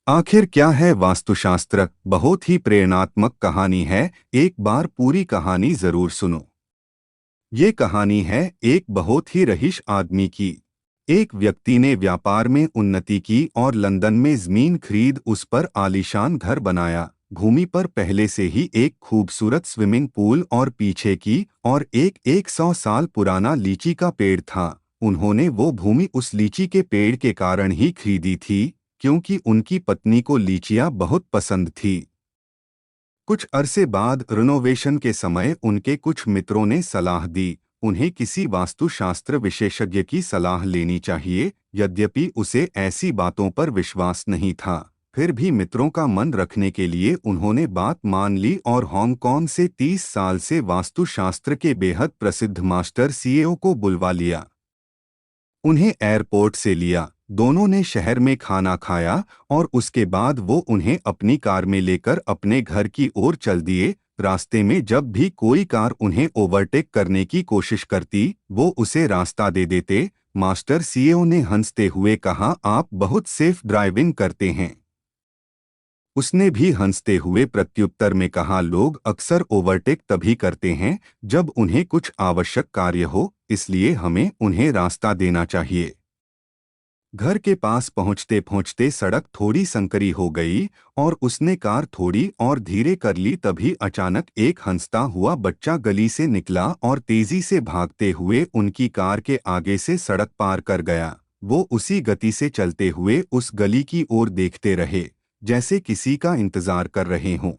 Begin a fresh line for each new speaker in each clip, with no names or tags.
आखिर क्या है वास्तुशास्त्र? बहुत ही प्रेरणात्मक कहानी है। एक बार पूरी कहानी जरूर सुनो। ये कहानी है एक बहुत ही रईस आदमी की। एक व्यक्ति ने व्यापार में उन्नति की और लंदन में जमीन खरीद उस पर आलीशान घर बनाया। भूमि पर पहले से ही एक खूबसूरत स्विमिंग पूल और पीछे की और एक 100 साल पुराना लीची का पेड़ था। उन्होंने वो भूमि उस लीची के पेड़ के कारण ही खरीदी थी, क्योंकि उनकी पत्नी को लीचियां बहुत पसंद थी। कुछ अरसे बाद रिनोवेशन के समय उनके कुछ मित्रों ने सलाह दी, उन्हें किसी वास्तुशास्त्र विशेषज्ञ की सलाह लेनी चाहिए। यद्यपि उसे ऐसी बातों पर विश्वास नहीं था, फिर भी मित्रों का मन रखने के लिए उन्होंने बात मान ली और हांगकांग से 30 साल से वास्तुशास्त्र के बेहद प्रसिद्ध मास्टर सीएओ को बुलवा लिया। उन्हें एयरपोर्ट से लिया। दोनों ने शहर में खाना खाया और उसके बाद वो उन्हें अपनी कार में लेकर अपने घर की ओर चल दिए। रास्ते में जब भी कोई कार उन्हें ओवरटेक करने की कोशिश करती, वो उसे रास्ता दे देते। मास्टर सीएओ ने हंसते हुए कहा, आप बहुत सेफ ड्राइविंग करते हैं। उसने भी हंसते हुए प्रत्युत्तर में कहा, लोग अक्सर ओवरटेक तभी करते हैं जब उन्हें कुछ आवश्यक कार्य हो, इसलिए हमें उन्हें रास्ता देना चाहिए। घर के पास पहुंचते पहुंचते सड़क थोड़ी संकरी हो गई और उसने कार थोड़ी और धीरे कर ली। तभी अचानक एक हंसता हुआ बच्चा गली से निकला और तेजी से भागते हुए उनकी कार के आगे से सड़क पार कर गया। वो उसी गति से चलते हुए उस गली की ओर देखते रहे, जैसे किसी का इंतजार कर रहे हों।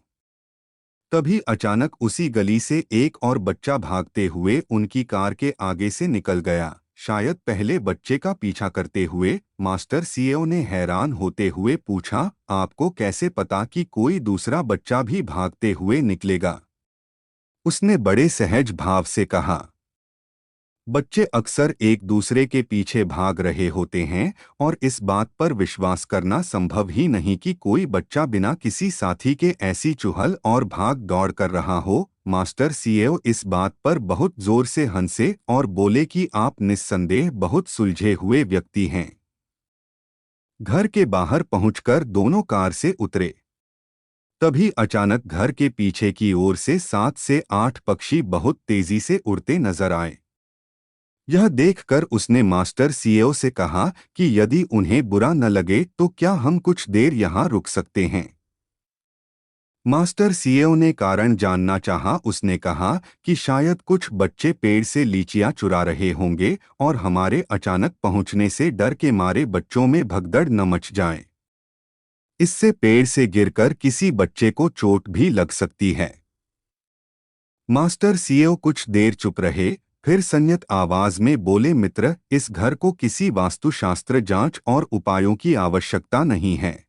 तभी अचानक उसी गली से एक और बच्चा भागते हुए उनकी कार के आगे से निकल गया, शायद पहले बच्चे का पीछा करते हुए। मास्टर सीएओ ने हैरान होते हुए पूछा, आपको कैसे पता कि कोई दूसरा बच्चा भी भागते हुए निकलेगा? उसने बड़े सहज भाव से कहा, बच्चे अक्सर एक दूसरे के पीछे भाग रहे होते हैं और इस बात पर विश्वास करना संभव ही नहीं कि कोई बच्चा बिना किसी साथी के ऐसी चुहल और भाग दौड़ कर रहा हो। मास्टर सीएओ इस बात पर बहुत जोर से हंसे और बोले कि आप निस्संदेह बहुत सुलझे हुए व्यक्ति हैं। घर के बाहर पहुंचकर दोनों कार से उतरे। तभी अचानक घर के पीछे की ओर से 7 से 8 पक्षी बहुत तेजी से उड़ते नजर आए। यह देखकर उसने मास्टर सीएओ से कहा कि यदि उन्हें बुरा न लगे तो क्या हम कुछ देर यहाँ रुक सकते हैं। मास्टर सीएओ ने कारण जानना चाहा। उसने कहा कि शायद कुछ बच्चे पेड़ से लीचियां चुरा रहे होंगे और हमारे अचानक पहुंचने से डर के मारे बच्चों में भगदड़ न मच जाए। इससे पेड़ से गिरकर किसी बच्चे को चोट भी लग सकती है। मास्टर सीएओ कुछ देर चुप रहे, फिर संयत आवाज में बोले, मित्र, इस घर को किसी वास्तुशास्त्र जांच और उपायों की आवश्यकता नहीं है।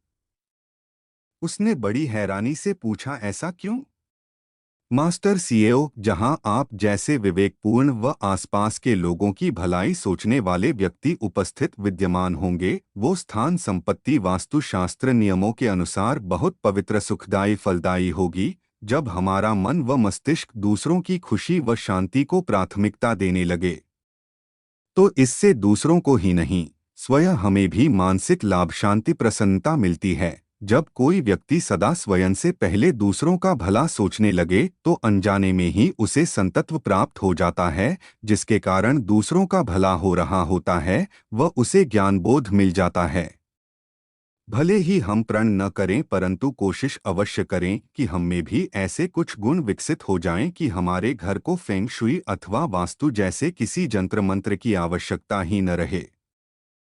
उसने बड़ी हैरानी से पूछा, ऐसा क्यों? मास्टर सीएओ, जहां आप जैसे विवेकपूर्ण व आसपास के लोगों की भलाई सोचने वाले व्यक्ति उपस्थित विद्यमान होंगे, वो स्थान संपत्ति वास्तुशास्त्र नियमों के अनुसार बहुत पवित्र, सुखदायी, फलदायी होगी। जब हमारा मन व मस्तिष्क दूसरों की खुशी व शांति को प्राथमिकता देने लगे, तो इससे दूसरों को ही नहीं, स्वयं हमें भी मानसिक लाभ, शांति, प्रसन्नता मिलती है। जब कोई व्यक्ति सदा स्वयं से पहले दूसरों का भला सोचने लगे तो अनजाने में ही उसे संतत्व प्राप्त हो जाता है, जिसके कारण दूसरों का भला हो रहा होता है व उसे ज्ञानबोध मिल जाता है। भले ही हम प्रण न करें, परंतु कोशिश अवश्य करें कि हम में भी ऐसे कुछ गुण विकसित हो जाएं कि हमारे घर को फेंग शुई अथवा वास्तु जैसे किसी जंत्र मंत्र की आवश्यकता ही न रहे।